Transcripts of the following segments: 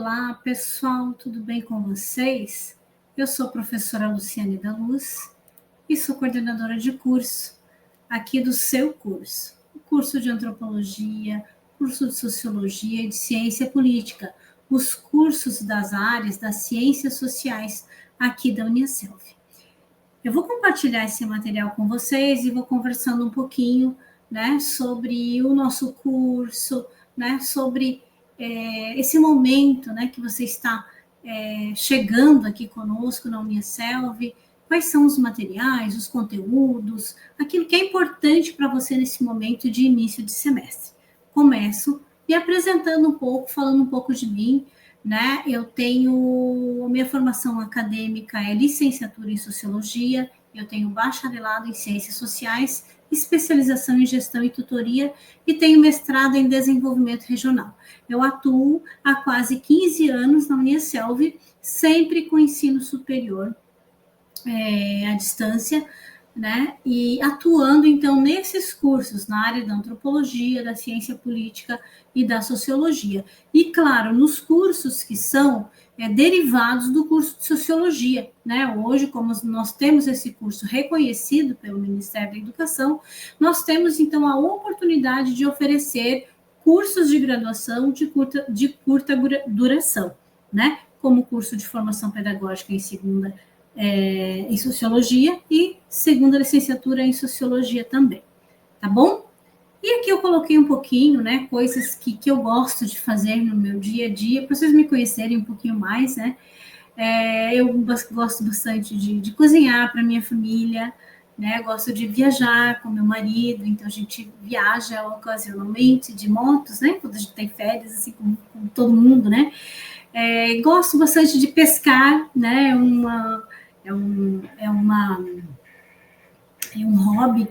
Olá, pessoal, tudo bem com vocês? Eu sou a professora Luciane da Luz e sou coordenadora de curso aqui do seu curso. O curso de Antropologia, curso de Sociologia e de Ciência Política, os cursos das áreas das ciências sociais aqui da Unicelv. Eu vou compartilhar esse material com vocês e vou conversando um pouquinho, né, sobre o nosso curso, né, sobre esse momento, né, que você está chegando aqui conosco na Unicelv, quais são os materiais, os conteúdos, aquilo que é importante para você nesse momento de início de semestre. Começo me apresentando um pouco, falando um pouco de mim, né? Eu tenho, a minha formação acadêmica é licenciatura em Sociologia, eu tenho bacharelado em Ciências Sociais, especialização em Gestão e Tutoria e tenho mestrado em Desenvolvimento Regional. Eu atuo há quase 15 anos na Unicelv, sempre com ensino superior à distância, né? E atuando, então, nesses cursos na área da antropologia, da ciência política e da sociologia. E, claro, nos cursos que são derivados do curso de sociologia, né? Hoje, como nós temos esse curso reconhecido pelo Ministério da Educação, nós temos, então, a oportunidade de oferecer cursos de graduação de curta duração, né? Como curso de formação pedagógica em Sociologia e segunda licenciatura em Sociologia também, tá bom? E aqui eu coloquei um pouquinho, né, coisas que eu gosto de fazer no meu dia a dia, para vocês me conhecerem um pouquinho mais, né? Eu gosto bastante de cozinhar para minha família, né? Gosto de viajar com meu marido, então a gente viaja ocasionalmente de motos, né? Quando a gente tem férias, assim, com todo mundo, né? Gosto bastante de pescar, né? É um hobby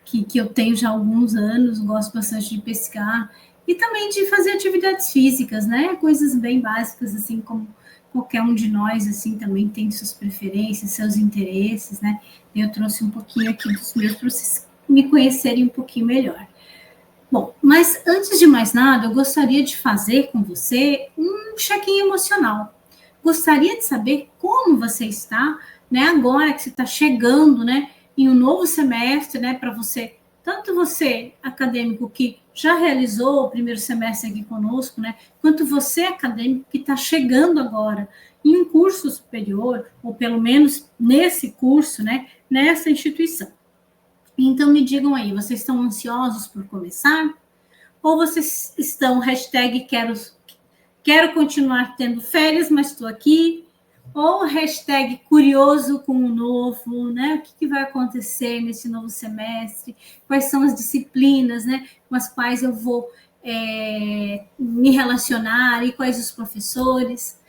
que eu tenho já há alguns anos, gosto bastante de pescar e também de fazer atividades físicas, né? Coisas bem básicas, assim, como qualquer um de nós, assim, também tem suas preferências, seus interesses, né? Eu trouxe um pouquinho aqui dos meus para vocês me conhecerem um pouquinho melhor. Bom, mas antes de mais nada, eu gostaria de fazer com você um check-in emocional. Gostaria de saber como você está, né, agora que você está chegando, né, em um novo semestre, né, para você, tanto você acadêmico que já realizou o primeiro semestre aqui conosco, né, quanto você acadêmico que está chegando agora em um curso superior, ou pelo menos nesse curso, né, nessa instituição. Então, me digam aí, vocês estão ansiosos por começar? Ou vocês estão hashtag quero continuar tendo férias, mas estou aqui? Ou hashtag curioso com o novo, né? O que vai acontecer nesse novo semestre? Quais são as disciplinas, né, com as quais eu vou me relacionar e quais os professores?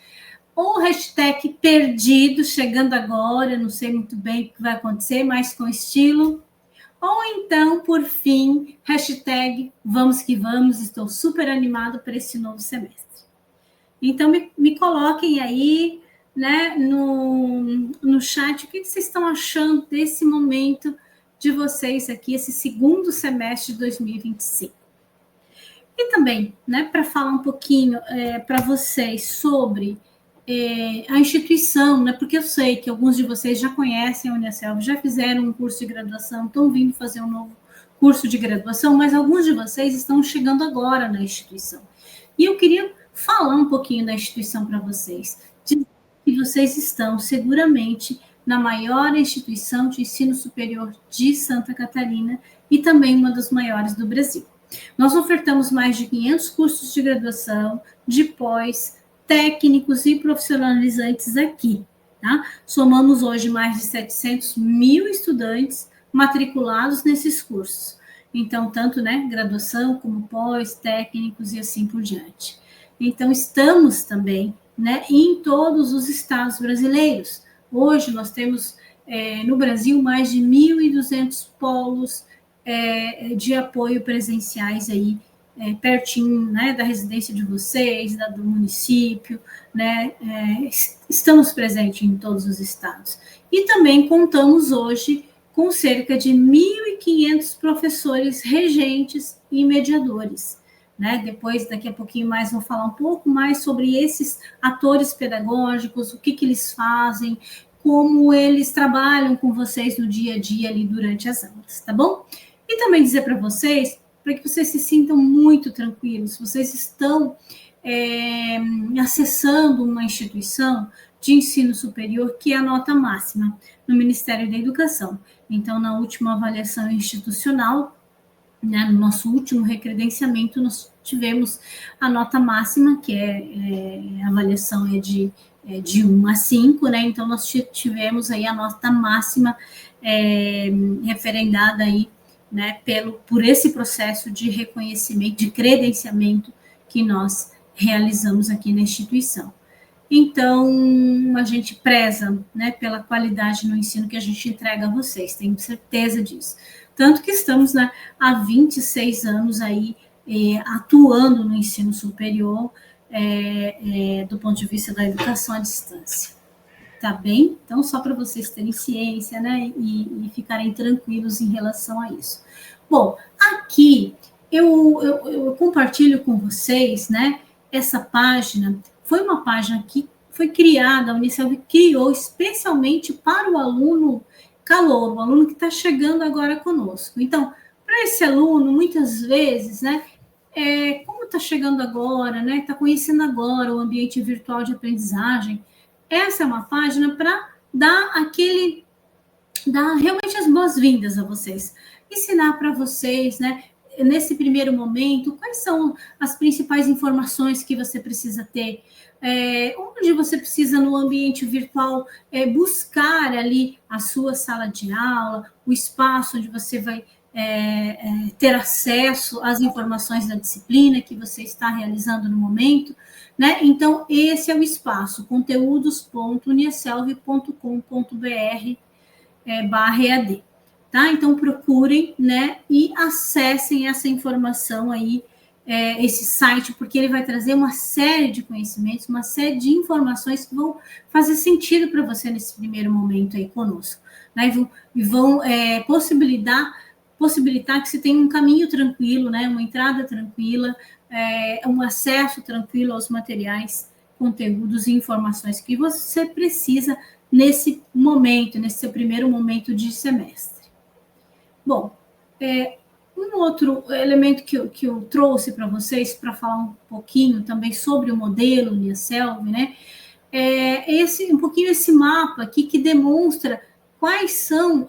Ou hashtag perdido, chegando agora, não sei muito bem o que vai acontecer, mas com estilo. Ou então, por fim, hashtag vamos que vamos, estou super animado para esse novo semestre. Então, me coloquem aí, né, no chat, o que vocês estão achando desse momento de vocês aqui, esse segundo semestre de 2025. E também, né, para falar um pouquinho para vocês sobre a instituição, né, porque eu sei que alguns de vocês já conhecem a Unicelv, já fizeram um curso de graduação, estão vindo fazer um novo curso de graduação, mas alguns de vocês estão chegando agora na instituição. E eu queria falar um pouquinho da instituição para vocês, que vocês estão seguramente na maior instituição de ensino superior de Santa Catarina e também uma das maiores do Brasil. Nós ofertamos mais de 500 cursos de graduação, de pós, técnicos e profissionalizantes aqui, tá? Somamos hoje mais de 700 mil estudantes matriculados nesses cursos. Então, tanto, né, graduação como pós, técnicos e assim por diante. Então, estamos também, né, em todos os estados brasileiros. Hoje nós temos no Brasil mais de 1.200 polos de apoio presenciais aí, pertinho, né, da residência de vocês, do município, né, estamos presentes em todos os estados. E também contamos hoje com cerca de 1.500 professores regentes e mediadores, né? Depois, daqui a pouquinho mais, vou falar um pouco mais sobre esses atores pedagógicos, o que eles fazem, como eles trabalham com vocês no dia a dia ali durante as aulas, tá bom? E também dizer para vocês, para que vocês se sintam muito tranquilos, vocês estão acessando uma instituição de ensino superior que é a nota máxima no Ministério da Educação. Então, na última avaliação institucional, né, no nosso último recredenciamento, nós tivemos a nota máxima, que a avaliação é de 1 a 5, né? Então, nós tivemos aí a nota máxima referendada aí, né, por esse processo de reconhecimento, de credenciamento que nós realizamos aqui na instituição. Então, a gente preza, né, pela qualidade no ensino que a gente entrega a vocês, tenho certeza disso. Tanto que estamos, né, há 26 anos aí atuando no ensino superior do ponto de vista da educação à distância. Tá bem? Então, só para vocês terem ciência, né, e ficarem tranquilos em relação a isso. Bom, aqui eu compartilho com vocês, né, essa página. Foi uma página que foi criada, a Unicef criou especialmente para o aluno calouro, o aluno que está chegando agora conosco. Então, para esse aluno, muitas vezes, né, como está chegando agora, né, está conhecendo agora o ambiente virtual de aprendizagem, essa é uma página para dar realmente as boas-vindas a vocês, ensinar para vocês, né, nesse primeiro momento, quais são as principais informações que você precisa ter, onde você precisa, no ambiente virtual, buscar ali a sua sala de aula, o espaço onde você vai ter acesso às informações da disciplina que você está realizando no momento, né? Então, esse é o espaço, conteúdos.unicelv.com.br/EAD. Tá? Então, procurem, né, e acessem essa informação aí, esse site, porque ele vai trazer uma série de conhecimentos, uma série de informações que vão fazer sentido para você nesse primeiro momento aí conosco, né? E vão possibilitar que você tenha um caminho tranquilo, né, uma entrada tranquila, um acesso tranquilo aos materiais, conteúdos e informações que você precisa nesse momento, nesse seu primeiro momento de semestre. Bom, um outro elemento que eu trouxe para vocês, para falar um pouquinho também sobre o modelo Unicelv, né, um pouquinho esse mapa aqui que demonstra quais são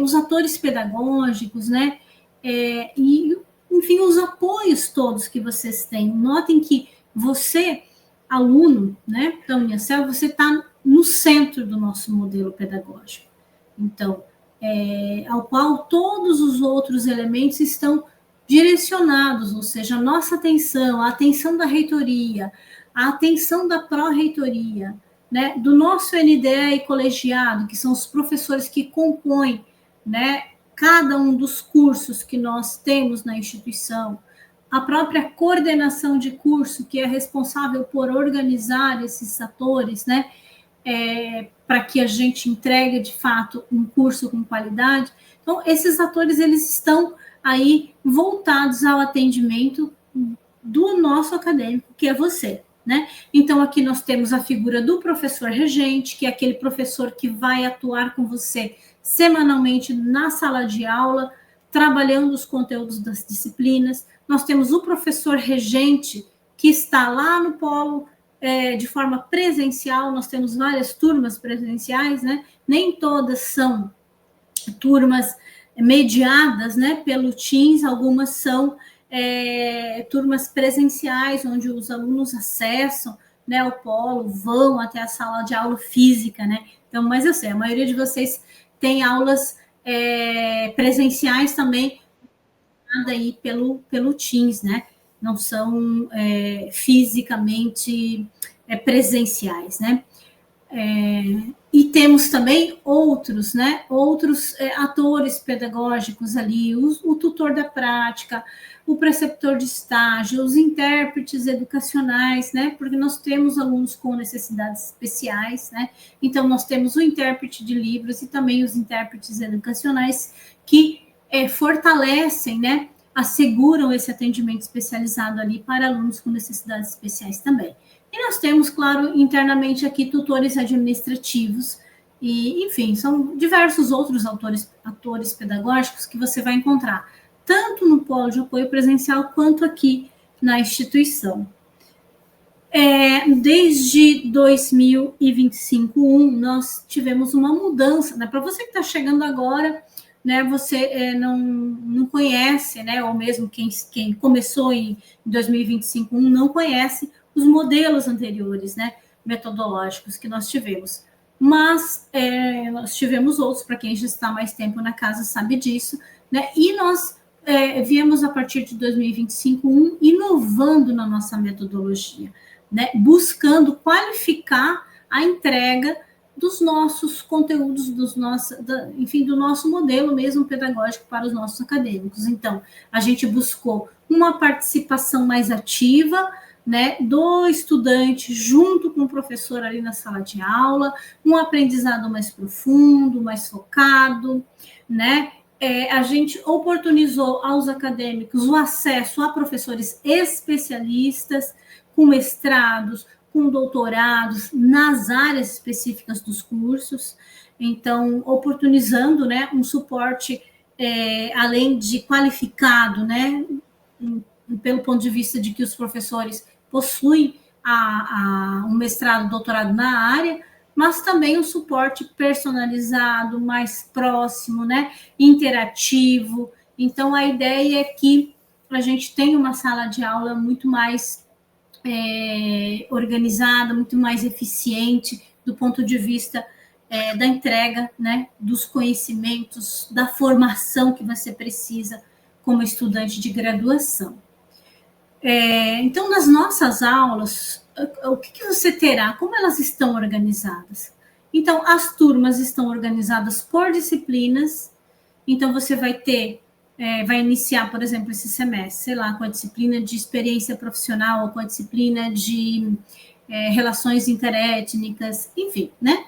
os atores pedagógicos, né, e, enfim, os apoios todos que vocês têm. Notem que você, aluno, né, da Unicelv, você está no centro do nosso modelo pedagógico. Então, ao qual todos os outros elementos estão direcionados, ou seja, a nossa atenção, a atenção da reitoria, a atenção da pró-reitoria, né, do nosso NDE e colegiado, que são os professores que compõem, né, cada um dos cursos que nós temos na instituição, a própria coordenação de curso, que é responsável por organizar esses atores, né, para que a gente entregue, de fato, um curso com qualidade. Então, esses atores, eles estão aí voltados ao atendimento do nosso acadêmico, que é você, né? Então, aqui nós temos a figura do professor regente, que é aquele professor que vai atuar com você semanalmente na sala de aula, trabalhando os conteúdos das disciplinas. Nós temos o professor regente, que está lá no polo de forma presencial. Nós temos várias turmas presenciais, né? Nem todas são turmas mediadas, né, pelo Teams, algumas são turmas presenciais, onde os alunos acessam, né, o polo, vão até a sala de aula física, né? Então, mas eu sei, a maioria de vocês tem aulas presenciais também, aí pelo Teams, né? Não são fisicamente presenciais, né? E temos também outros, né? Outros atores pedagógicos ali, o tutor da prática, o preceptor de estágio, os intérpretes educacionais, né? Porque nós temos alunos com necessidades especiais, né? Então, nós temos o intérprete de livros e também os intérpretes educacionais que fortalecem, né, asseguram esse atendimento especializado ali para alunos com necessidades especiais também. E nós temos, claro, internamente aqui tutores administrativos e, enfim, são diversos outros atores pedagógicos que você vai encontrar, tanto no polo de apoio presencial quanto aqui na instituição. Desde 2025, nós tivemos uma mudança, né? Para você que está chegando agora, né, você não conhece, né, ou mesmo quem começou em 2025 não conhece os modelos anteriores, né, metodológicos que nós tivemos. Mas nós tivemos outros, para quem já está mais tempo na casa sabe disso, né, e nós viemos a partir de 2025 inovando na nossa metodologia, né, buscando qualificar a entrega dos nossos conteúdos, enfim, do nosso modelo mesmo pedagógico para os nossos acadêmicos. Então, a gente buscou uma participação mais ativa, né, do estudante junto com o professor ali na sala de aula, um aprendizado mais profundo, mais focado, né? A gente oportunizou aos acadêmicos o acesso a professores especialistas, com mestrados, com doutorados nas áreas específicas dos cursos, então, oportunizando, né, um suporte, além de qualificado, né, pelo ponto de vista de que os professores possuem um mestrado, doutorado na área, mas também um suporte personalizado, mais próximo, né, interativo. Então, a ideia é que a gente tenha uma sala de aula muito mais organizada, muito mais eficiente do ponto de vista da entrega, né, dos conhecimentos, da formação que você precisa como estudante de graduação. Então, nas nossas aulas, o que você terá? Como elas estão organizadas? Então, as turmas estão organizadas por disciplinas, então você vai ter vai iniciar, por exemplo, esse semestre, sei lá, com a disciplina de experiência profissional ou com a disciplina de relações interétnicas, enfim, né?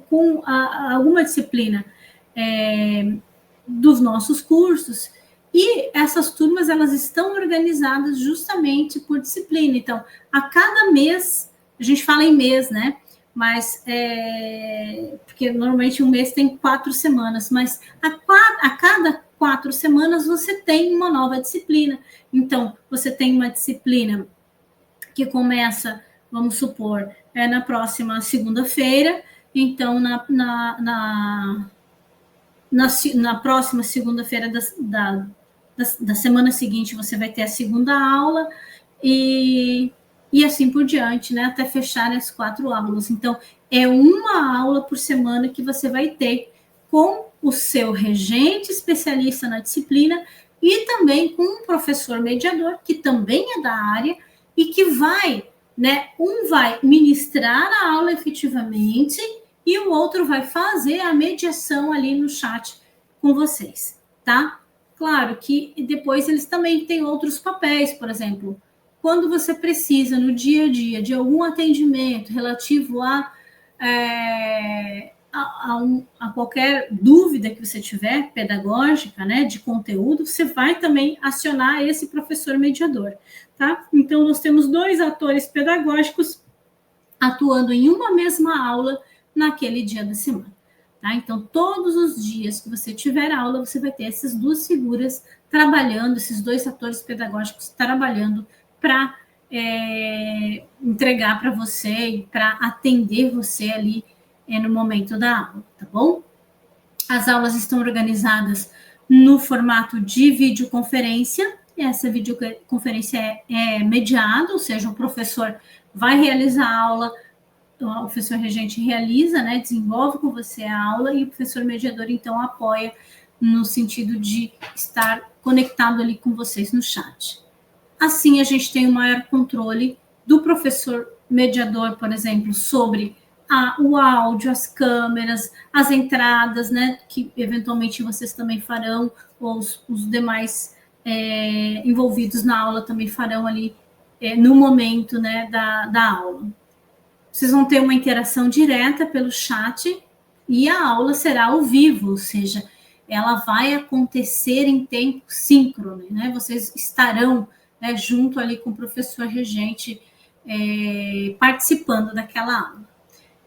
Com alguma disciplina dos nossos cursos, e essas turmas, elas estão organizadas justamente por disciplina. Então, a cada mês, a gente fala em mês, né? Mas, porque normalmente um mês tem 4 semanas, mas a cada 4 semanas você tem uma nova disciplina. Então, você tem uma disciplina que começa, vamos supor, na próxima segunda-feira. Então, na próxima segunda-feira da semana seguinte, você vai ter a segunda aula e assim por diante, né, até fechar as 4 aulas. Então, é uma aula por semana que você vai ter com o seu regente especialista na disciplina e também com um professor mediador, que também é da área e que vai, né, vai ministrar a aula efetivamente e o outro vai fazer a mediação ali no chat com vocês, tá? Claro que depois eles também têm outros papéis, por exemplo, quando você precisa no dia a dia de algum atendimento relativo a qualquer dúvida que você tiver, pedagógica, né, de conteúdo, você vai também acionar esse professor mediador, tá? Então, nós temos 2 atores pedagógicos atuando em uma mesma aula naquele dia da semana. Tá? Então, todos os dias que você tiver aula, você vai ter essas 2 figuras trabalhando, esses 2 atores pedagógicos trabalhando para entregar para você e para atender você ali no momento da aula, tá bom? As aulas estão organizadas no formato de videoconferência, e essa videoconferência é mediada, ou seja, o professor vai realizar a aula, o professor regente realiza, né, desenvolve com você a aula, e o professor mediador, então, apoia no sentido de estar conectado ali com vocês no chat. Assim, a gente tem um maior controle do professor mediador, por exemplo, sobre o áudio, as câmeras, as entradas, né, que eventualmente vocês também farão, ou os demais envolvidos na aula também farão ali no momento, né, da aula. Vocês vão ter uma interação direta pelo chat e a aula será ao vivo, ou seja, ela vai acontecer em tempo síncrono, né? Vocês estarão, né, junto ali com o professor regente, participando daquela aula.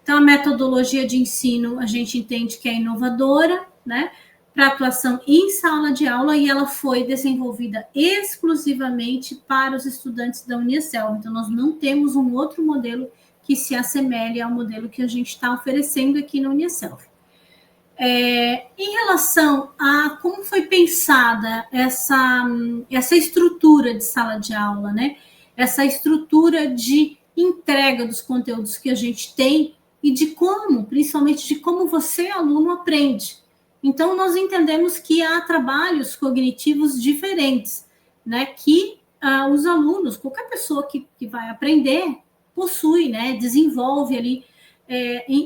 Então, a metodologia de ensino, a gente entende que é inovadora, né, para atuação em sala de aula, e ela foi desenvolvida exclusivamente para os estudantes da Uniasselv. Então, nós não temos um outro modelo que se assemelhe ao modelo que a gente está oferecendo aqui na Uniasselv. Em relação a como foi pensada essa estrutura de sala de aula, né? Essa estrutura de entrega dos conteúdos que a gente tem e de como, principalmente de como você, aluno, aprende. Então, nós entendemos que há trabalhos cognitivos diferentes, né? Que os alunos, qualquer pessoa que vai aprender, possui, né? Desenvolve ali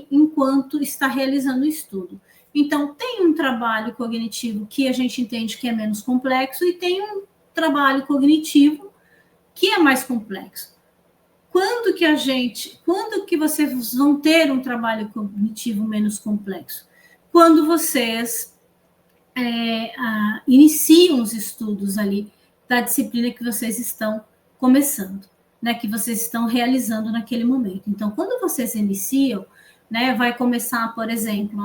enquanto está realizando o estudo. Então, tem um trabalho cognitivo que a gente entende que é menos complexo e tem um trabalho cognitivo que é mais complexo. Quando que vocês vão ter um trabalho cognitivo menos complexo? Quando vocês iniciam os estudos ali da disciplina que vocês estão começando, né, que vocês estão realizando naquele momento. Então, quando vocês iniciam, né, vai começar, por exemplo,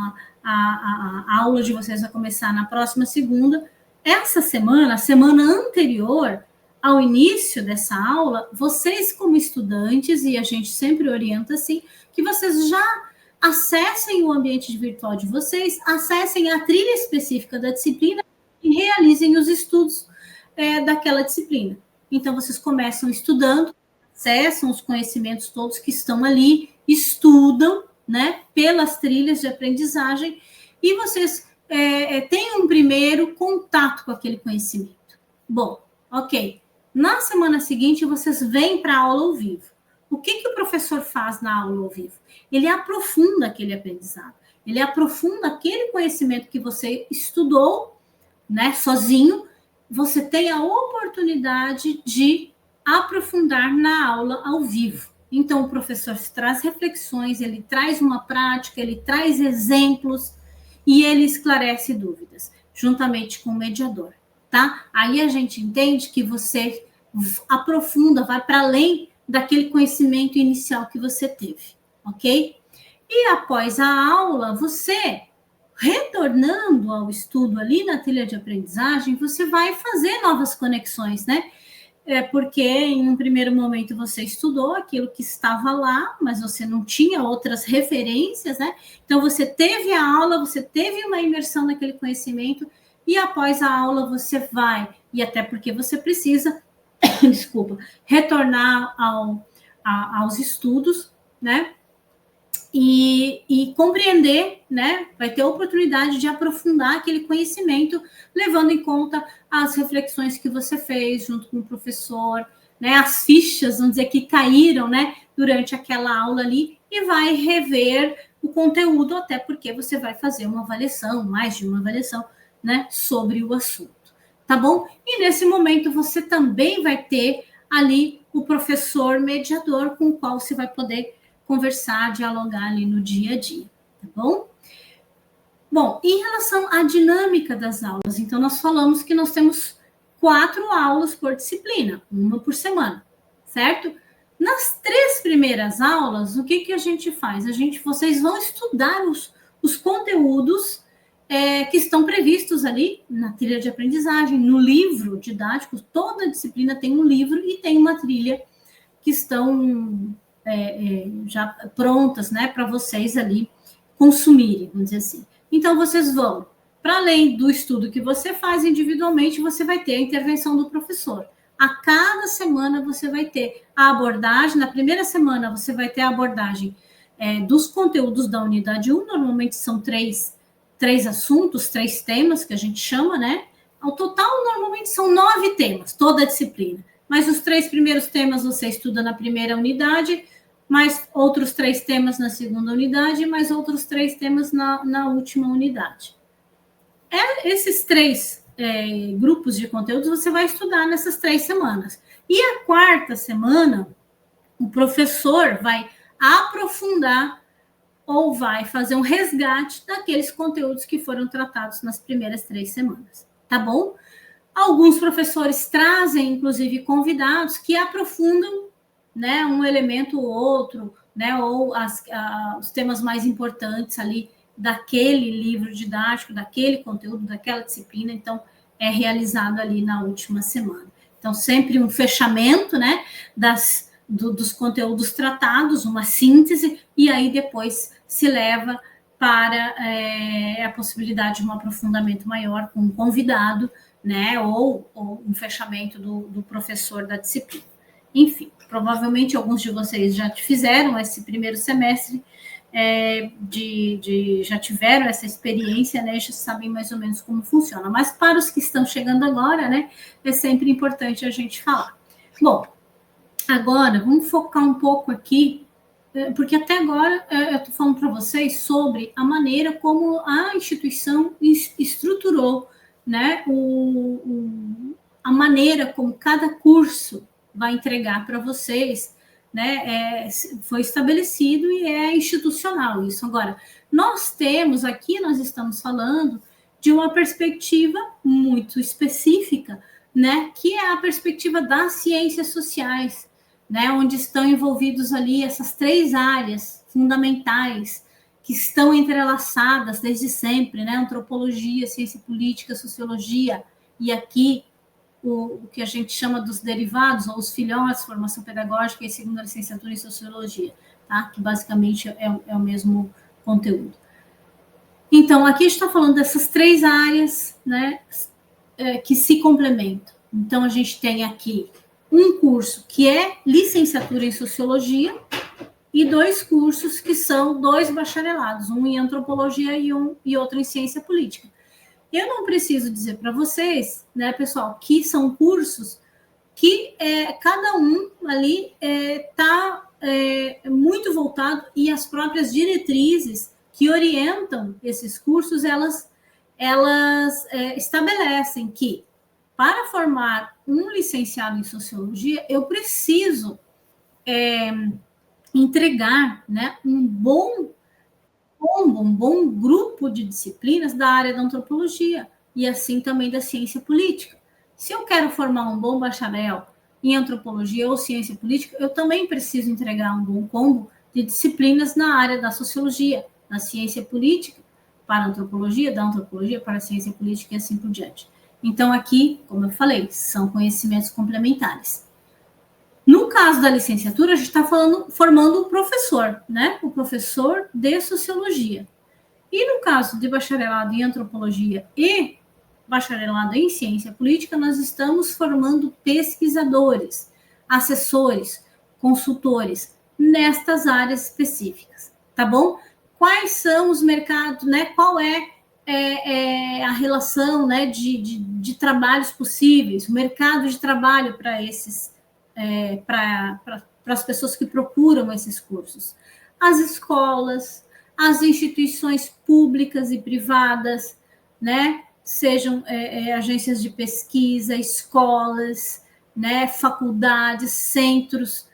a aula de vocês vai começar na próxima segunda. Essa semana, a semana anterior ao início dessa aula, vocês como estudantes, e a gente sempre orienta assim, que vocês já acessem o ambiente virtual de vocês, acessem a trilha específica da disciplina e realizem os estudos daquela disciplina. Então, vocês começam estudando, acessam os conhecimentos todos que estão ali, estudam, né, pelas trilhas de aprendizagem, e vocês têm um primeiro contato com aquele conhecimento. Bom, ok. Na semana seguinte, vocês vêm para a aula ao vivo. O que o professor faz na aula ao vivo? Ele aprofunda aquele aprendizado. Ele aprofunda aquele conhecimento que você estudou, né, sozinho. Você tem a oportunidade de aprofundar na aula ao vivo. Então, o professor traz reflexões, ele traz uma prática, ele traz exemplos e ele esclarece dúvidas, juntamente com o mediador, tá? Aí a gente entende que você aprofunda, vai para além daquele conhecimento inicial que você teve, ok? E após a aula, você, retornando ao estudo ali na trilha de aprendizagem, você vai fazer novas conexões, né? Porque em um primeiro momento você estudou aquilo que estava lá, mas você não tinha outras referências, né? Então você teve a aula, você teve uma imersão naquele conhecimento, e após a aula você vai, e até porque você precisa, desculpa, retornar aos estudos, né? E compreender, né? Vai ter a oportunidade de aprofundar aquele conhecimento, levando em conta as reflexões que você fez junto com o professor, né? As fichas, vamos dizer, que caíram, né? Durante aquela aula ali, e vai rever o conteúdo, até porque você vai fazer uma avaliação, mais de uma avaliação, né? Sobre o assunto, tá bom? E nesse momento você também vai ter ali o professor mediador com o qual você vai poder conversar, dialogar ali no dia a dia, tá bom? Bom, em relação à dinâmica das aulas, então nós falamos que nós temos 4 aulas por disciplina, uma por semana, certo? Nas 3 primeiras aulas, o que a gente faz? Vocês vão estudar os conteúdos que estão previstos ali na trilha de aprendizagem, no livro didático. Toda disciplina tem um livro e tem uma trilha que estão já prontas, né, para vocês ali consumirem, vamos dizer assim. Então, vocês vão, para além do estudo que você faz individualmente, você vai ter a intervenção do professor. A cada semana você vai ter a abordagem, na primeira semana você vai ter a abordagem dos conteúdos da unidade 1, normalmente são três assuntos, 3 temas que a gente chama, né? Ao total, normalmente são 9 temas, toda a disciplina. Mas os 3 primeiros temas você estuda na primeira unidade, mais outros 3 temas na segunda unidade, mais outros 3 temas na última unidade. Esses 3 grupos de conteúdos você vai estudar nessas 3 semanas. E a 4ª semana, o professor vai aprofundar ou vai fazer um resgate daqueles conteúdos que foram tratados nas primeiras 3 semanas, tá bom? Alguns professores trazem, inclusive, convidados que aprofundam, né, um elemento ou outro, né, ou os temas mais importantes ali daquele livro didático, daquele conteúdo, daquela disciplina. Então, é realizado ali na última semana. Então, sempre um fechamento, né, dos conteúdos tratados, uma síntese, e aí depois se leva para a possibilidade de um aprofundamento maior com um convidado, né, ou um fechamento do professor da disciplina. Enfim, provavelmente alguns de vocês já fizeram esse primeiro semestre, já tiveram essa experiência, né, já sabem mais ou menos como funciona. Mas para os que estão chegando agora, né, é sempre importante a gente falar. Bom, agora vamos focar um pouco aqui, porque até agora eu estou falando para vocês sobre a maneira como a instituição estruturou, né, a maneira como cada curso vai entregar para vocês, né, foi estabelecido e é institucional isso. Agora, nós estamos falando de uma perspectiva muito específica, né, que é a perspectiva das ciências sociais, né, onde estão envolvidos ali essas 3 áreas fundamentais que estão entrelaçadas desde sempre, né, antropologia, ciência política, sociologia, e aqui o que a gente chama dos derivados, ou os filhotes, formação pedagógica e segunda licenciatura em sociologia, tá? Que basicamente é o mesmo conteúdo. Então, aqui a gente está falando dessas 3 áreas, né, que se complementam. Então, a gente tem aqui um curso que é licenciatura em sociologia e 2 cursos que são 2 bacharelados, um em antropologia e outro em ciência política. Eu não preciso dizer para vocês, né, pessoal, que são cursos que cada um ali está muito voltado, e as próprias diretrizes que orientam esses cursos, elas estabelecem que para formar um licenciado em sociologia, eu preciso entregar, né, um bom grupo de disciplinas da área da antropologia e assim também da ciência política. Se eu quero formar um bom bacharel em antropologia ou ciência política, eu também preciso entregar um bom combo de disciplinas na área da sociologia, da ciência política para a antropologia, da antropologia para a ciência política e assim por diante. Então, aqui, como eu falei, são conhecimentos complementares. No caso da licenciatura, a gente está formando um professor, né? O professor de sociologia. E no caso de bacharelado em antropologia e bacharelado em ciência política, nós estamos formando pesquisadores, assessores, consultores nestas áreas específicas, tá bom? Quais são os mercados, né? Qual é a relação, né, de trabalhos possíveis, o mercado de trabalho para esses para as pessoas que procuram esses cursos. As escolas, as instituições públicas e privadas, né? Sejam agências de pesquisa, escolas, né? Faculdades, centros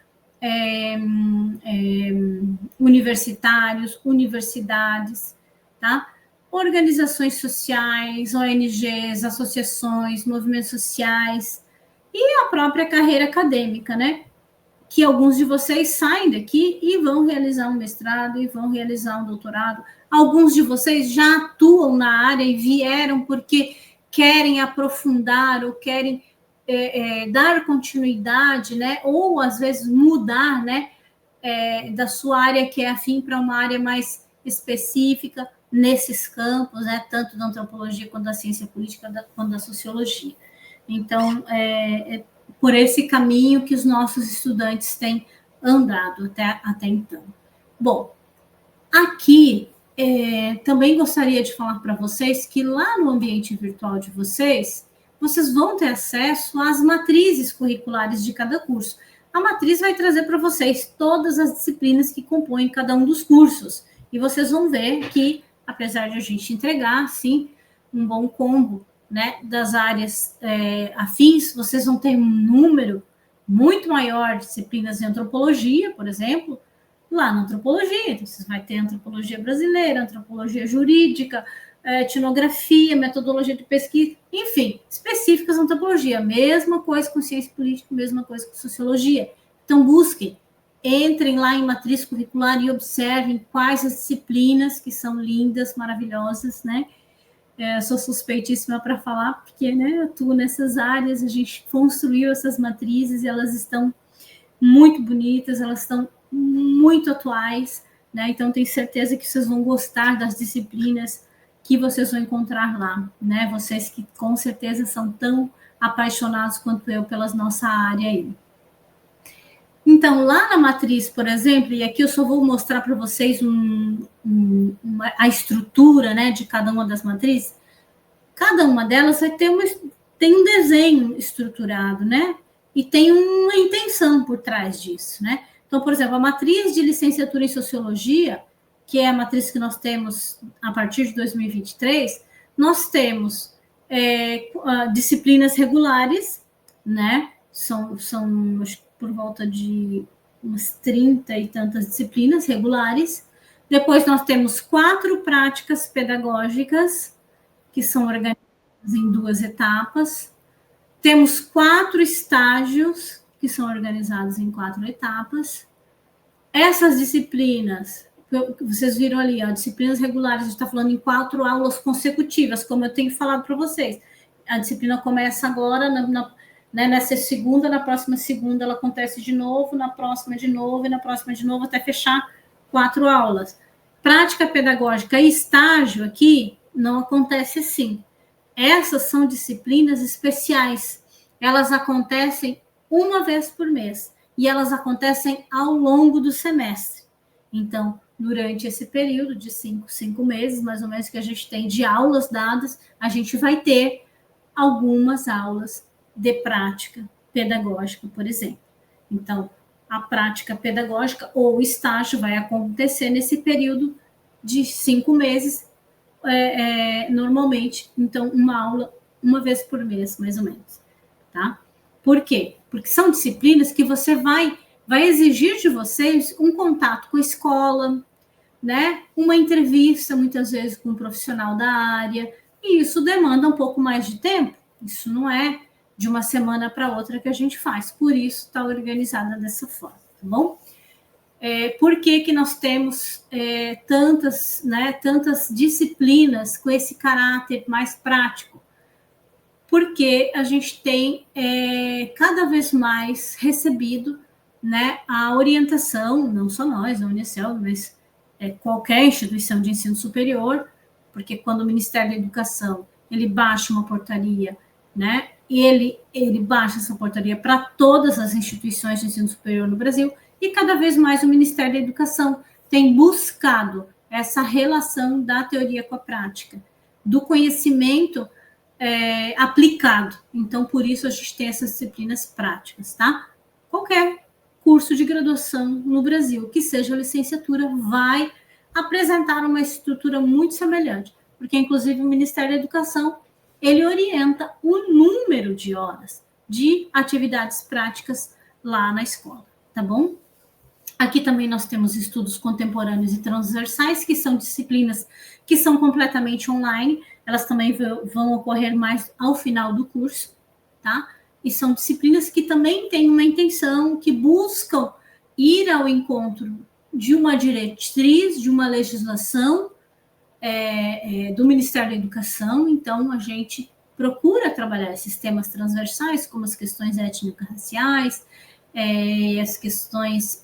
universitários, universidades, tá? Organizações sociais, ONGs, associações, movimentos sociais, e a própria carreira acadêmica, né? Que alguns de vocês saem daqui e vão realizar um mestrado e vão realizar um doutorado. Alguns de vocês já atuam na área e vieram porque querem aprofundar ou querem dar continuidade, né? Ou às vezes mudar, né? Da sua área que é afim para uma área mais específica nesses campos, né? Tanto da antropologia quanto da ciência política, quanto da sociologia. Então, por esse caminho que os nossos estudantes têm andado até então. Bom, aqui também gostaria de falar para vocês que lá no ambiente virtual de vocês vão ter acesso às matrizes curriculares de cada curso. A matriz vai trazer para vocês todas as disciplinas que compõem cada um dos cursos. E vocês vão ver que, apesar de a gente entregar, sim, um bom combo, né, das áreas afins, vocês vão ter um número muito maior de disciplinas em antropologia, por exemplo, lá na antropologia. Então, você vai ter antropologia brasileira, antropologia jurídica, etnografia, metodologia de pesquisa, enfim, específicas na antropologia. Mesma coisa com ciência política, mesma coisa com sociologia. Então, busquem, entrem lá em matriz curricular e observem quais as disciplinas que são lindas, maravilhosas, né? Sou suspeitíssima para falar, porque, né, eu atuo nessas áreas, a gente construiu essas matrizes e elas estão muito bonitas, elas estão muito atuais, né? Então, tenho certeza que vocês vão gostar das disciplinas que vocês vão encontrar lá, né? Vocês que com certeza são tão apaixonados quanto eu pela nossa área aí. Então, lá na matriz, por exemplo, e aqui eu só vou mostrar para vocês a estrutura, né, de cada uma das matrizes. Cada uma delas vai ter tem um desenho estruturado, né? E tem uma intenção por trás disso, né? Então, por exemplo, a matriz de licenciatura em Sociologia, que é a matriz que nós temos a partir de 2023, nós temos disciplinas regulares, né? São por volta de umas 30 e tantas disciplinas regulares. Depois nós temos 4 práticas pedagógicas, que são organizadas em 2 etapas. Temos 4 estágios, que são organizados em 4 etapas. Essas disciplinas, vocês viram ali, ó, disciplinas regulares, a gente está falando em 4 aulas consecutivas, como eu tenho falado para vocês. A disciplina começa agora, nessa segunda, na próxima segunda ela acontece de novo, na próxima de novo, e na próxima de novo, até fechar 4 aulas. Prática pedagógica e estágio aqui não acontece assim. Essas são disciplinas especiais. Elas acontecem uma vez por mês e elas acontecem ao longo do semestre. Então, durante esse período de 5 meses, mais ou menos, que a gente tem de aulas dadas, a gente vai ter algumas aulas de prática pedagógica, por exemplo. Então, a prática pedagógica ou estágio vai acontecer nesse período de 5 meses, normalmente, então, uma aula uma vez por mês, mais ou menos, tá? Por quê? Porque são disciplinas que você vai exigir de vocês um contato com a escola, né? Uma entrevista, muitas vezes, com um profissional da área, e isso demanda um pouco mais de tempo. Isso não é de uma semana para outra que a gente faz, por isso está organizada dessa forma, tá bom? Por que nós temos tantas disciplinas com esse caráter mais prático? Porque a gente tem cada vez mais recebido, né, a orientação, não só nós, a Unicel, mas qualquer instituição de ensino superior, porque quando o Ministério da Educação ele baixa uma portaria, né, e ele baixa essa portaria para todas as instituições de ensino superior no Brasil, e cada vez mais o Ministério da Educação tem buscado essa relação da teoria com a prática, do conhecimento aplicado. Então, por isso a gente tem essas disciplinas práticas, tá? Qualquer curso de graduação no Brasil que seja licenciatura vai apresentar uma estrutura muito semelhante, porque inclusive o Ministério da Educação ele orienta o número de horas de atividades práticas lá na escola, tá bom? Aqui também nós temos estudos contemporâneos e transversais, que são disciplinas que são completamente online, elas também vão ocorrer mais ao final do curso, tá? E são disciplinas que também têm uma intenção, que buscam ir ao encontro de uma diretriz, de uma legislação do Ministério da Educação. Então, a gente procura trabalhar esses temas transversais, como as questões étnico-raciais, as questões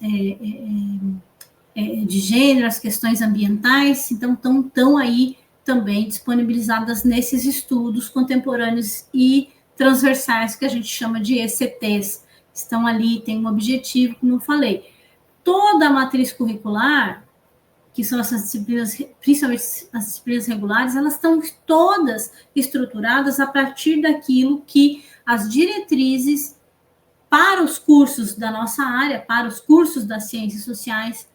de gênero, as questões ambientais, então estão aí também disponibilizadas nesses estudos contemporâneos e transversais que a gente chama de ECTs. Estão ali, tem um objetivo, como eu falei. Toda a matriz curricular, que são essas disciplinas, principalmente as disciplinas regulares, elas estão todas estruturadas a partir daquilo que as diretrizes para os cursos da nossa área, para os cursos das ciências sociais,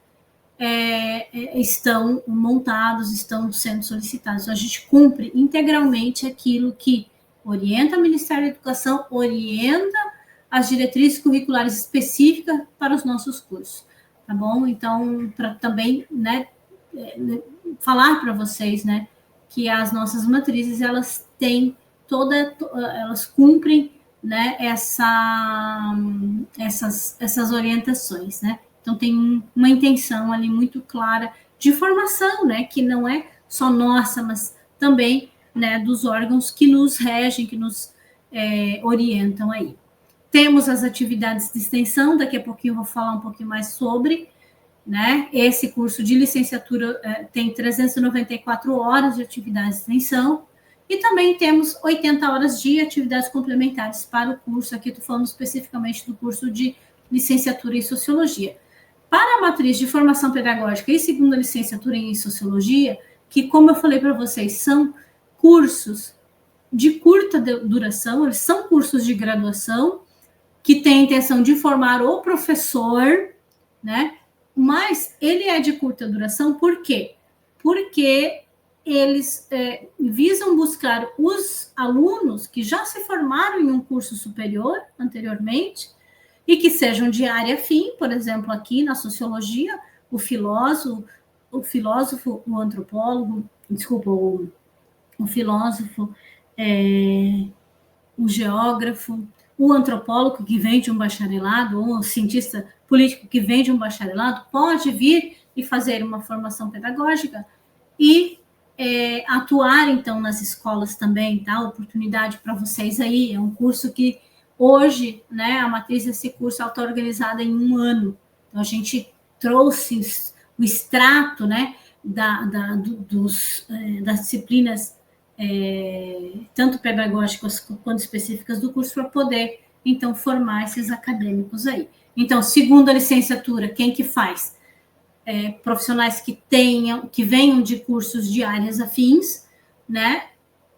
estão montados, estão sendo solicitados. Então, a gente cumpre integralmente aquilo que orienta o Ministério da Educação, orienta as diretrizes curriculares específicas para os nossos cursos. tá bom? Então, para também, né, falar para vocês, né, que as nossas matrizes, elas têm elas cumprem, né, essas orientações, né? Então, tem uma intenção ali muito clara de formação, né, que não é só nossa, mas também, né, dos órgãos que nos regem, que nos orientam aí. Temos as atividades de extensão, daqui a pouquinho eu vou falar um pouquinho mais sobre, né? Esse curso de licenciatura tem 394 horas de atividade de extensão, e também temos 80 horas de atividades complementares para o curso, aqui estou falando especificamente do curso de licenciatura em Sociologia. Para a matriz de formação pedagógica e segunda licenciatura em Sociologia, que, como eu falei para vocês, são cursos de curta duração, eles são cursos de graduação, que têm a intenção de formar o professor, né? Mas ele é de curta duração, por quê? Porque eles visam buscar os alunos que já se formaram em um curso superior anteriormente e que sejam de área afim, por exemplo, aqui na sociologia, o filósofo, o antropólogo, desculpa, o filósofo, o geógrafo, o antropólogo que vem de um bacharelado, ou o cientista político que vem de um bacharelado, pode vir e fazer uma formação pedagógica e atuar, então, nas escolas também, tá? Oportunidade para vocês aí, é um curso que hoje, né, a matriz desse curso está organizada em 1 ano. Então, a gente trouxe o extrato, né, das disciplinas tanto pedagógicas quanto específicas do curso, para poder, então, formar esses acadêmicos aí. Então, segunda licenciatura, quem que faz? Profissionais que venham de cursos de áreas afins, né,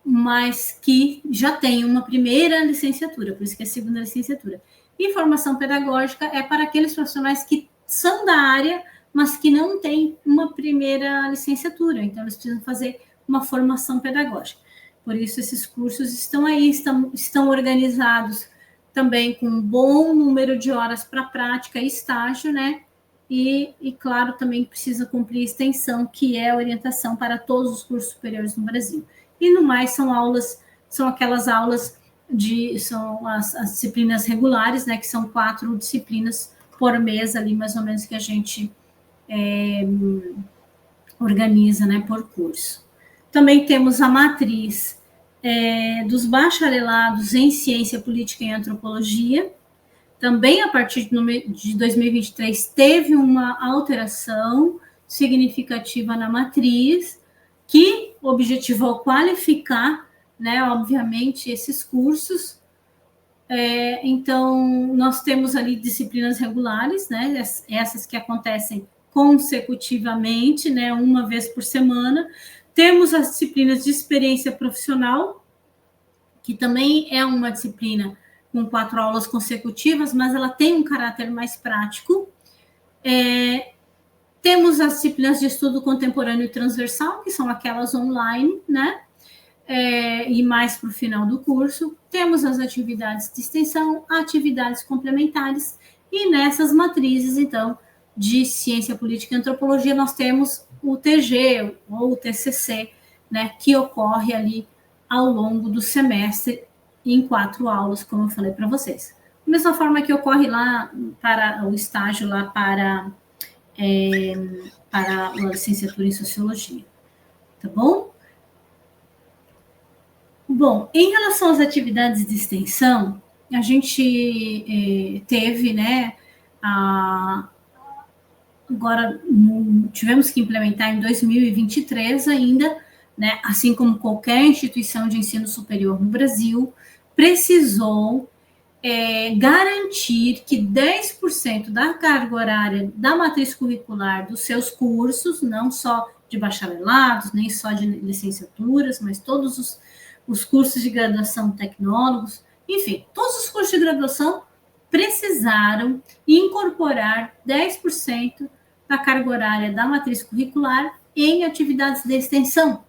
mas que já têm uma primeira licenciatura, por isso que é segunda licenciatura. E formação pedagógica é para aqueles profissionais que são da área, mas que não têm uma primeira licenciatura, então eles precisam fazer uma formação pedagógica. Por isso, esses cursos estão aí, estão organizados também com um bom número de horas para prática e estágio, né? E, claro, também precisa cumprir extensão, que é a orientação para todos os cursos superiores no Brasil. E, no mais, são aquelas aulas são as disciplinas regulares, né? Que são 4 disciplinas por mês ali, mais ou menos, que a gente organiza, né, por curso. Também temos a matriz dos bacharelados em Ciência Política e Antropologia. Também, a partir de 2023, teve uma alteração significativa na matriz, que objetivou qualificar, né, obviamente, esses cursos. Então, nós temos ali disciplinas regulares, né, essas que acontecem consecutivamente, né, uma vez por semana. Temos as disciplinas de experiência profissional, que também é uma disciplina com 4 aulas consecutivas, mas ela tem um caráter mais prático. Temos as disciplinas de estudo contemporâneo e transversal, que são aquelas online, né? E mais para o final do curso. Temos as atividades de extensão, atividades complementares, e nessas matrizes, então, de Ciência Política e Antropologia, nós temos o TG, ou o TCC, né, que ocorre ali ao longo do semestre, em 4 aulas, como eu falei para vocês. Da mesma forma que ocorre lá para o estágio, lá para a licenciatura em Sociologia. Tá bom? Bom, em relação às atividades de extensão, a gente teve, né, agora tivemos que implementar em 2023 ainda, né, assim como qualquer instituição de ensino superior no Brasil, precisou garantir que 10% da carga horária da matriz curricular dos seus cursos, não só de bacharelados, nem só de licenciaturas, mas todos os cursos de graduação, tecnólogos, enfim, todos os cursos de graduação precisaram incorporar 10% da carga horária da matriz curricular em atividades de extensão,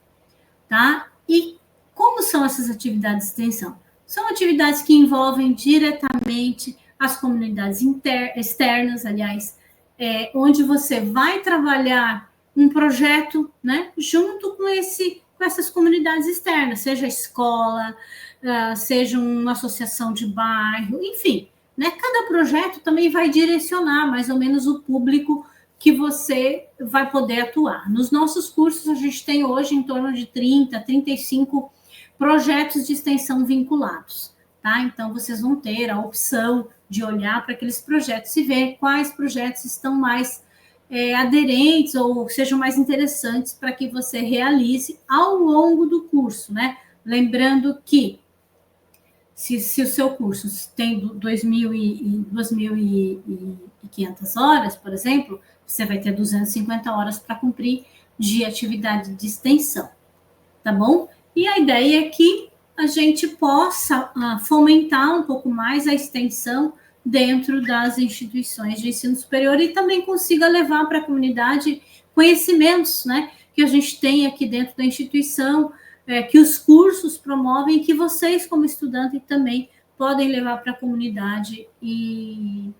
tá? E como são essas atividades de extensão? São atividades que envolvem diretamente as comunidades externas, aliás, onde você vai trabalhar um projeto, né, junto com essas comunidades externas, seja escola, seja uma associação de bairro, enfim, né, cada projeto também vai direcionar mais ou menos o público que você vai poder atuar. Nos nossos cursos, a gente tem hoje em torno de 30, 35 projetos de extensão vinculados, tá? Então, vocês vão ter a opção de olhar para aqueles projetos e ver quais projetos estão mais aderentes ou sejam mais interessantes para que você realize ao longo do curso, né? Lembrando que se o seu curso tem 2.500 horas, por exemplo, você vai ter 250 horas para cumprir de atividade de extensão, tá bom? E a ideia é que a gente possa fomentar um pouco mais a extensão dentro das instituições de ensino superior e também consiga levar para a comunidade conhecimentos, né, que a gente tem aqui dentro da instituição, que os cursos promovem e que vocês, como estudante, também podem levar para a comunidade e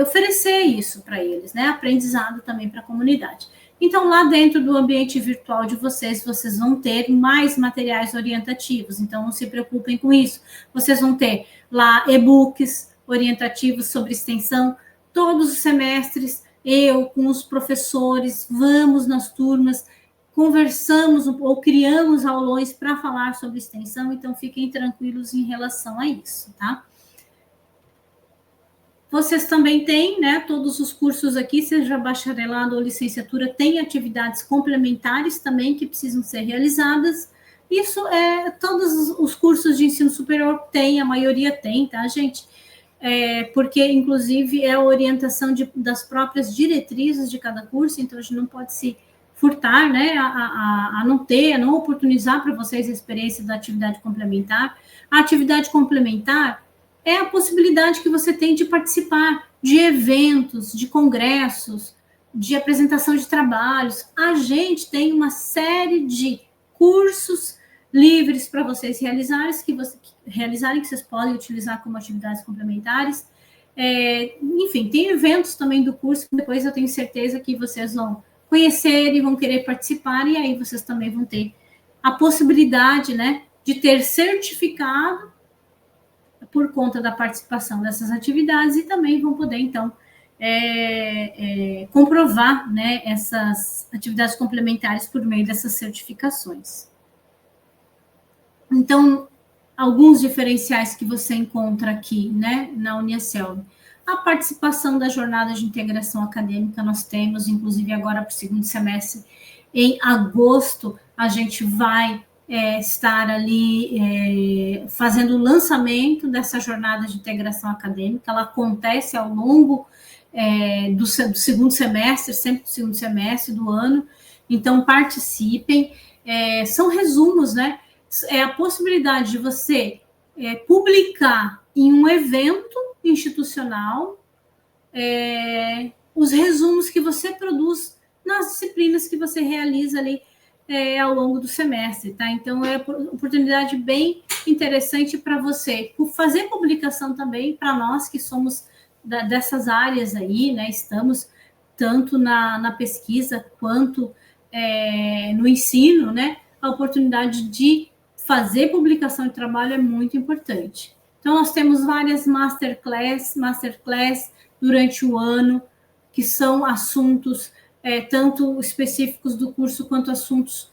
oferecer isso para eles, né, aprendizado também para a comunidade. Então, lá dentro do ambiente virtual de vocês, vocês vão ter mais materiais orientativos, então não se preocupem com isso. Vocês vão ter lá e-books orientativos sobre extensão, todos os semestres, eu com os professores, vamos nas turmas, conversamos ou criamos aulões para falar sobre extensão, então fiquem tranquilos em relação a isso, tá? Vocês também têm, né, todos os cursos aqui, seja bacharelado ou licenciatura, tem atividades complementares também que precisam ser realizadas. Isso todos os cursos de ensino superior têm, a maioria tem, tá, gente? Porque, inclusive, é a orientação das próprias diretrizes de cada curso, então a gente não pode se furtar, né, a não oportunizar para vocês a experiência da atividade complementar. A atividade complementar é a possibilidade que você tem de participar de eventos, de congressos, de apresentação de trabalhos. A gente tem uma série de cursos livres para vocês realizarem, que vocês podem utilizar como atividades complementares. Enfim, tem eventos também do curso que depois eu tenho certeza que vocês vão conhecer e vão querer participar, e aí vocês também vão ter a possibilidade, né, de ter certificado por conta da participação dessas atividades e também vão poder, então, comprovar, né, essas atividades complementares por meio dessas certificações. Então, alguns diferenciais que você encontra aqui, né, na Uniaselv. A participação da jornada de integração acadêmica nós temos, inclusive agora para o segundo semestre, em agosto, a gente vai estar ali fazendo o lançamento dessa jornada de integração acadêmica. Ela acontece ao longo do segundo semestre, sempre do segundo semestre do ano, então participem. São resumos, né? É a possibilidade de você publicar em um evento institucional os resumos que você produz nas disciplinas que você realiza ali ao longo do semestre, tá? Então, é uma oportunidade bem interessante para você fazer publicação também para nós que somos dessas áreas aí, né? Estamos tanto na pesquisa quanto no ensino, né? A oportunidade de fazer publicação de trabalho é muito importante. Então, nós temos várias masterclass durante o ano, que são assuntos tanto específicos do curso quanto assuntos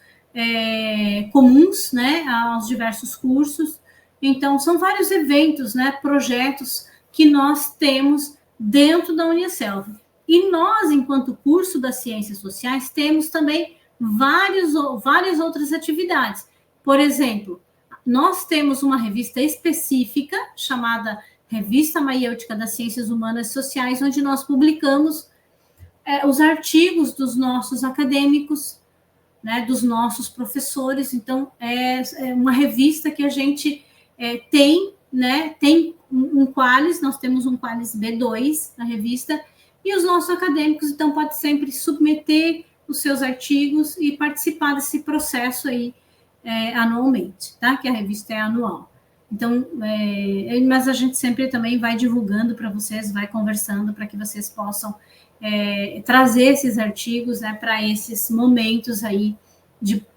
comuns, né, aos diversos cursos. Então, são vários eventos, né, projetos que nós temos dentro da Uniaselv. E nós, enquanto curso das Ciências Sociais, temos também várias outras atividades. Por exemplo, nós temos uma revista específica chamada Revista Maiêutica das Ciências Humanas e Sociais, onde nós publicamos os artigos dos nossos acadêmicos, né, dos nossos professores. Então, é uma revista que a gente tem, né, tem um Qualis, nós temos um Qualis B2 na revista, e os nossos acadêmicos, então, podem sempre submeter os seus artigos e participar desse processo aí anualmente, tá? Que a revista é anual. Então, mas a gente sempre também vai divulgando para vocês, vai conversando para que vocês possam trazer esses artigos, né, para esses momentos aí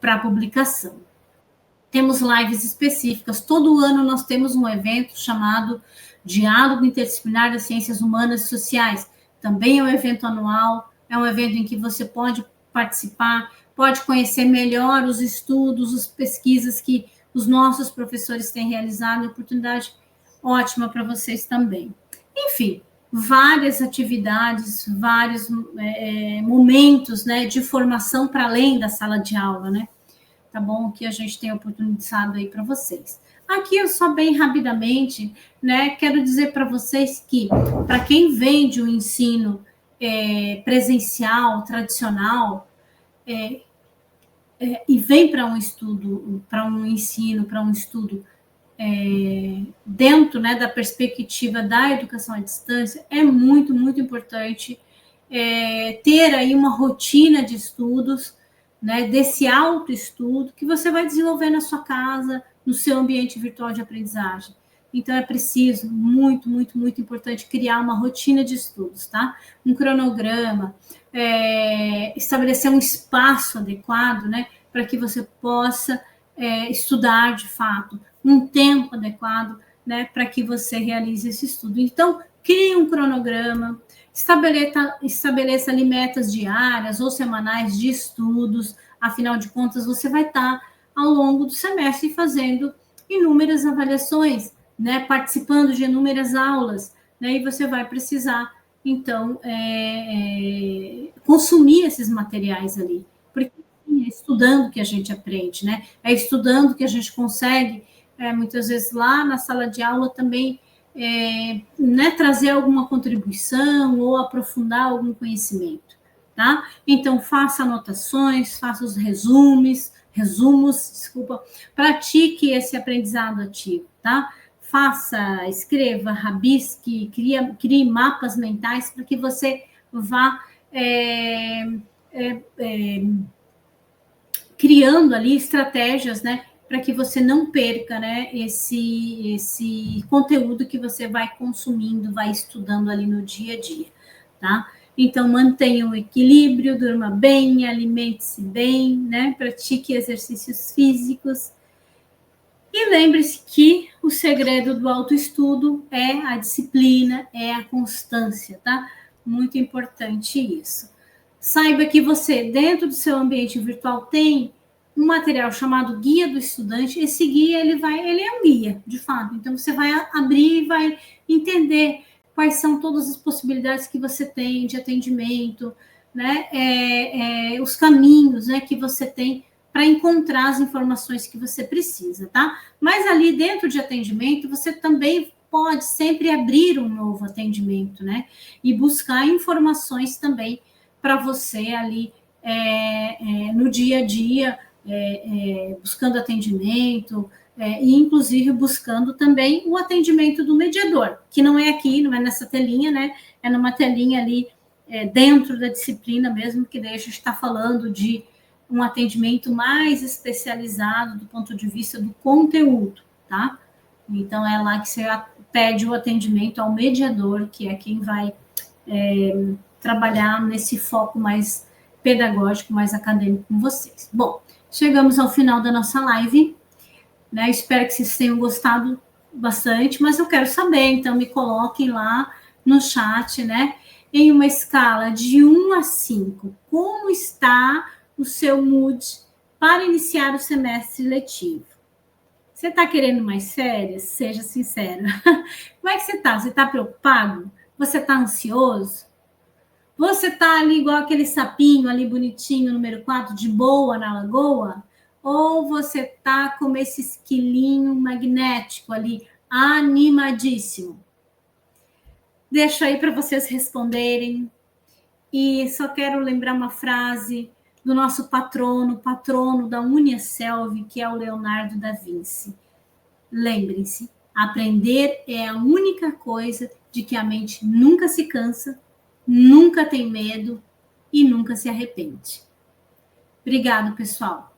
para publicação. Temos lives específicas. Todo ano nós temos um evento chamado Diálogo Interdisciplinar das Ciências Humanas e Sociais. Também é um evento anual, é um evento em que você pode participar, pode conhecer melhor os estudos, as pesquisas que os nossos professores têm realizado, oportunidade ótima para vocês também. Enfim, várias atividades, vários momentos, né, de formação para além da sala de aula, né? Tá bom? Que a gente tem oportunizado aí para vocês. Aqui eu só bem rapidamente, né, quero dizer para vocês que, para quem vem de um ensino presencial, tradicional, e vem para um estudo, para um ensino, para um estudo dentro, né, da perspectiva da educação à distância, é muito, muito importante ter aí uma rotina de estudos, né, desse autoestudo que você vai desenvolver na sua casa, no seu ambiente virtual de aprendizagem. Então, é preciso, muito, muito, muito importante, criar uma rotina de estudos, tá? Um cronograma, estabelecer um espaço adequado, né, para que você possa estudar de fato, um tempo adequado, né, para que você realize esse estudo. Então, crie um cronograma, estabeleça ali metas diárias ou semanais de estudos, afinal de contas, você vai estar ao longo do semestre fazendo inúmeras avaliações, né, participando de inúmeras aulas, né, e você vai precisar, então, consumir esses materiais ali, porque é estudando que a gente aprende, né, é estudando que a gente consegue, muitas vezes lá na sala de aula também, né, trazer alguma contribuição ou aprofundar algum conhecimento, tá? Então, faça anotações, faça os resumos, pratique esse aprendizado ativo, tá? Faça, escreva, rabisque, crie mapas mentais para que você vá criando ali estratégias, né, para que você não perca, né, esse conteúdo que você vai consumindo, vai estudando ali no dia a dia, tá? Então, mantenha o equilíbrio, durma bem, alimente-se bem, né? Pratique exercícios físicos. E lembre-se que o segredo do autoestudo é a disciplina, é a constância, tá? Muito importante isso. Saiba que você, dentro do seu ambiente virtual, tem um material chamado Guia do Estudante. Esse guia, ele é um guia, de fato. Então, você vai abrir e vai entender quais são todas as possibilidades que você tem de atendimento, né? Os caminhos, né, que você tem para encontrar as informações que você precisa, tá? Mas ali dentro de atendimento, você também pode sempre abrir um novo atendimento, né? E buscar informações também para você ali no dia a dia, buscando atendimento, e inclusive buscando também o atendimento do mediador, que não é aqui, não é nessa telinha, né? É numa telinha ali dentro da disciplina mesmo, que daí a gente está falando de um atendimento mais especializado do ponto de vista do conteúdo, tá? Então, é lá que você pede o atendimento ao mediador, que é quem vai trabalhar nesse foco mais pedagógico, mais acadêmico com vocês. Bom, chegamos ao final da nossa live, né? Espero que vocês tenham gostado bastante, mas eu quero saber, então me coloquem lá no chat, né? Em uma escala de 1 a 5, como está o seu mood para iniciar o semestre letivo? Você está querendo mais férias? Seja sincero. Como é que você está? Você está preocupado? Você está ansioso? Você está ali igual aquele sapinho ali bonitinho, número 4, de boa na lagoa? Ou você está como esse esquilinho magnético ali, animadíssimo? Deixa aí para vocês responderem. E só quero lembrar uma frase do nosso patrono da Uniaselv, que é o Leonardo da Vinci. Lembrem-se, aprender é a única coisa de que a mente nunca se cansa, nunca tem medo e nunca se arrepende. Obrigado, pessoal.